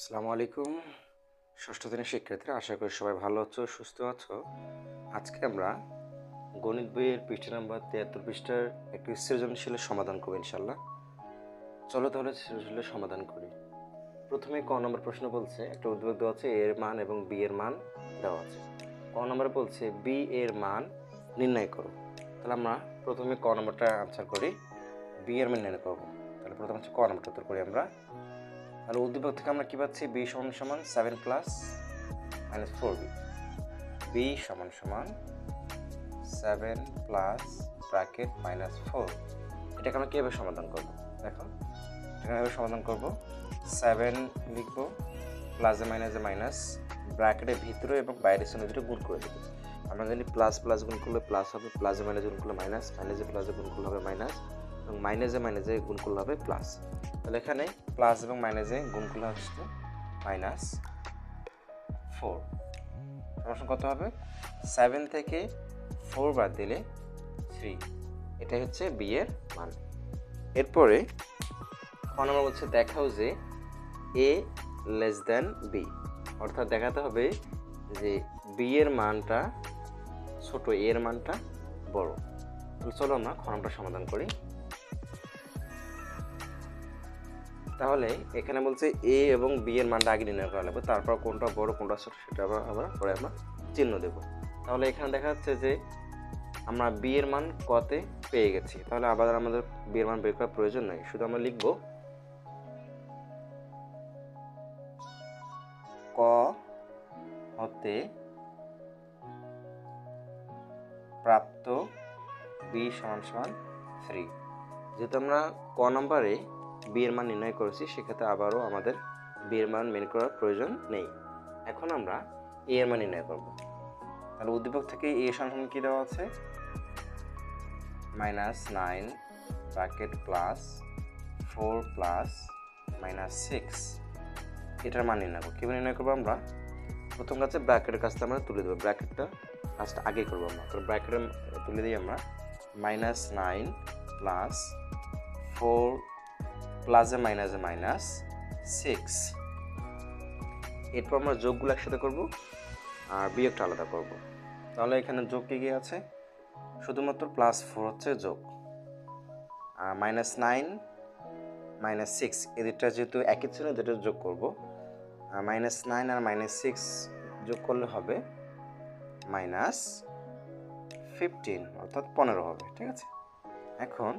আসসালামু আলাইকুম। ষষ্ঠ শ্রেণীর শিক্ষার্থীরা, আশা করি সবাই ভালো আছো, সুস্থ আছো। আজকে আমরা গণিত বইয়ের পৃষ্ঠা নাম্বার 73 পৃষ্ঠার একটি সৃজনশীলের সমাধান করব ইনশাল্লাহ। চলো তাহলে সৃজনশীলের সমাধান করি। প্রথমে ক নম্বর প্রশ্ন বলছে, একটা উদ্দীপক দেওয়া আছে, এর মান এবং বি এর মান দেওয়া আছে। ক নম্বর বলছে বি এর মান নির্ণয় করো। তাহলে আমরা প্রথমে ক নম্বরটা আনসার করি, বি এর মান নির্ণয় করবো। তাহলে প্রথমে হচ্ছে ক নম্বরটা উত্তর করি আমরা। তাহলে উদ্দীপক থেকে আমরা কি পাচ্ছি, বি সমান 7 প্লাস মাইনাস 4b। বি সমান 7 প্লাস ব্র্যাকেট মাইনাস 4। এটাকে আমরা কীভাবে সমাধান করব? দেখো, এটাকে কীভাবে সমাধান করব, 7 লিখব, প্লাসে মাইনাসে মাইনাস, ব্র্যাকেটের ভিতরে এবং বাইরের সঙ্গে দুটো গুণ করে দেবো। আমরা জানি প্লাস প্লাস গুণ করলে প্লাস হবে, প্লাসে মাইনাসে গুণ করলে মাইনাস, মাইনাসে প্লাসে গুণ করলে হবে মাইনাস, এবং মাইনাসে মাইনাসে গুণ করলে হবে প্লাস। তাহলে এখানে প্লাস এবং মাইনাসে গুণ করলে হচ্ছে মাইনাস 4। সমান কত হবে? 7 থেকে 4 বাদ দিলে 3। এটাই হচ্ছে বি এর মান। এরপরে খ নম্বর বলছে দেখাও যে এ লেস দেন বি, অর্থাৎ দেখাতে হবে যে বি এর মানটা ছোট, এ এর মানটা বড়। তাহলে চলো আমরা খ নম্বরটা সমাধান করি। তাহলে এখানে বলছে এ এবং বি এর মানটা আগে নির্ণয় করা লাগবে, তারপর কোনটা বড় কোনটা ছোট সেটা আবার পরে আমরা চিহ্ন দেব। তাহলে এখানে দেখা যাচ্ছে যে আমরা বি এর মান কতে পেয়ে গেছি, তাহলে আবার আমাদের বি এর মান বের করার প্রয়োজন নেই, শুধু আমরা লিখব ক হতে প্রাপ্ত বি সমান 3। যেহেতু আমরা ক নম্বরে বি এর মান নির্ণয় করেছি, সেক্ষেত্রে আবারও আমাদের বি এর মান বের করার প্রয়োজন নেই। এখন আমরা এ এর মান নির্ণয় করব। তাহলে উদ্দীপক থেকে এ সমান কি দেওয়া আছে, -9 ব্র্যাকেট প্লাস 4 প্লাস -6। এটার মান নির্ণয় করব। কীভাবে নির্ণয় করবো? আমরা প্রথম কাছে ব্র্যাকেটের কাজটা আমরা তুলে দেবো, ব্র্যাকেটটা কাজটা আগে করবো আমরা। তো ব্র্যাকেটে তুলে দিই আমরা, -9 প্লাস 4 প্লাসে মাইনাসে মাইনাস 6। এরপর আমরা যোগগুলো একসাথে করব আর বিয়োগটা আলাদা করব। তাহলে এখানে যোগ কি আছে, শুধুমাত্র +4 হচ্ছে যোগ, আর -9 -6 এদিকটা যেহেতু একই ছিল, যেটা যোগ করব। -9 আর -6 যোগ করলে হবে -15, অর্থাৎ 15 হবে। ঠিক আছে, এখন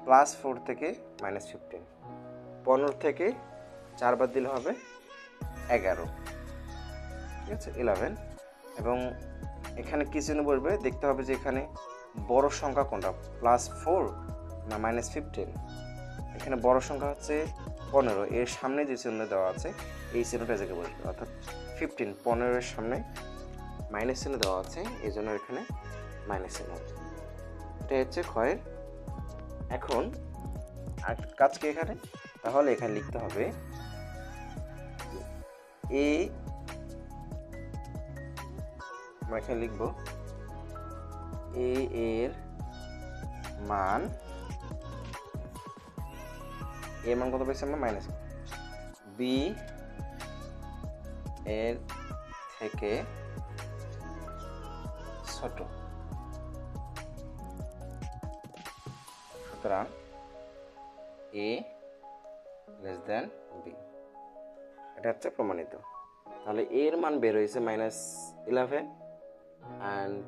+4 থেকে -15, 15 থেকে 4 বাদ দিলে হবে 11। ঠিক আছে, 11। এবং এখানে কি চিহ্ন বসবে দেখতে হবে যে এখানে বড় সংখ্যা কোনটা, +4 না -15। এখানে বড় সংখ্যা হচ্ছে 15, এর সামনে যে চিহ্ন দেওয়া আছে এই চিহ্নটা জায়গায় বসবে, অর্থাৎ 15, 15 এর সামনে মাইনাস চিহ্ন দেওয়া আছে, এই জন্য এখানে মাইনাস চিহ্ন হচ্ছে। এটা হচ্ছে ক্ষয়ের। এখন আর কাজ কি এখানে, তাহলে এখানে লিখতে হবে এ, আমরা এখানে লিখব এ এর মান, এর মান কত পেয়েছি আমরা, মাইনাস, বি এর থেকে ছোট। সুতরাং এ লেস দেন বি, এটা হচ্ছে প্রমাণিত। তাহলে এর মান বের হয়েছে -11 অ্যান্ড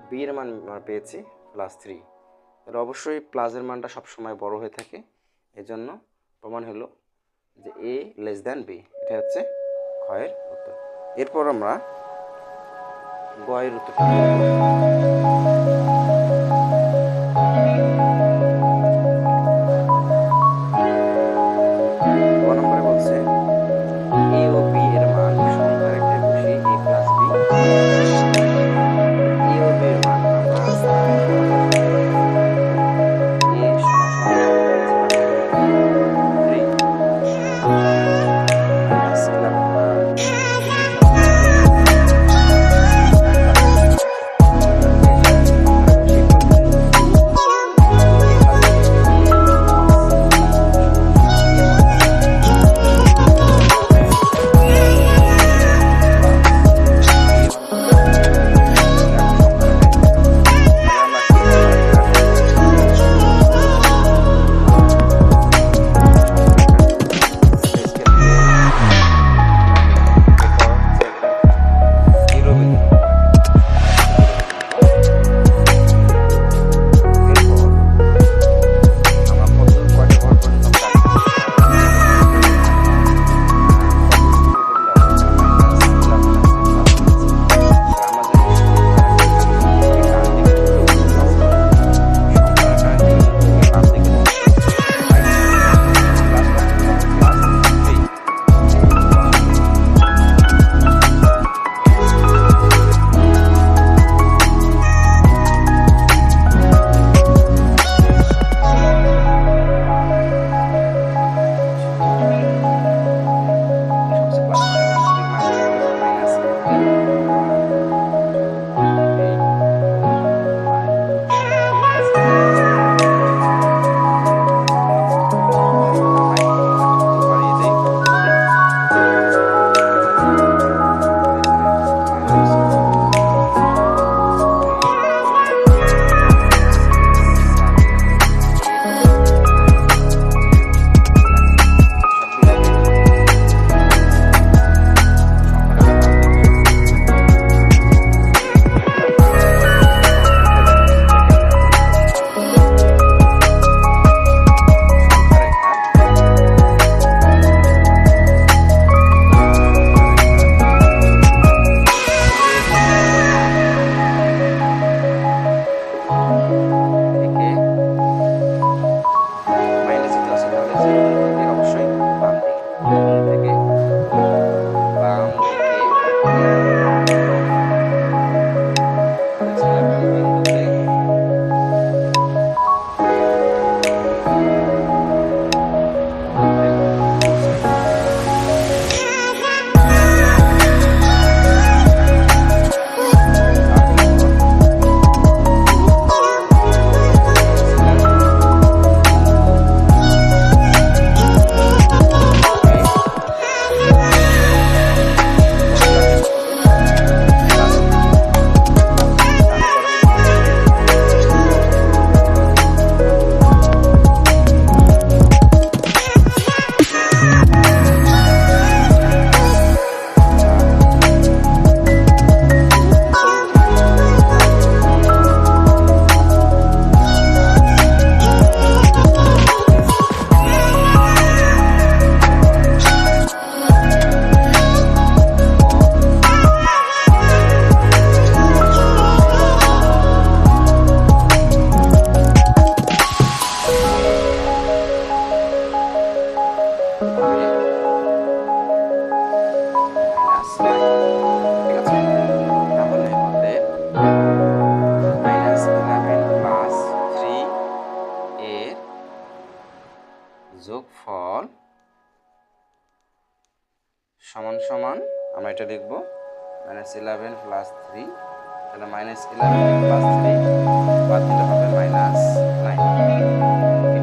বি এর মান পেয়েছি +3। তাহলে অবশ্যই প্লাসের মানটা সবসময় বড় হয়ে থাকে, এজন্য প্রমাণ হলো যে এ লেস দেন বি। এটা হচ্ছে ক্ষয়ের উত্তর। এরপর আমরা গয়ের উত্তরটা সমান সমান আমরা এটা লিখব -11 প্লাস 3, তাহলে -11 প্লাস 3 বাদ দিলে হবে -9। ওকে,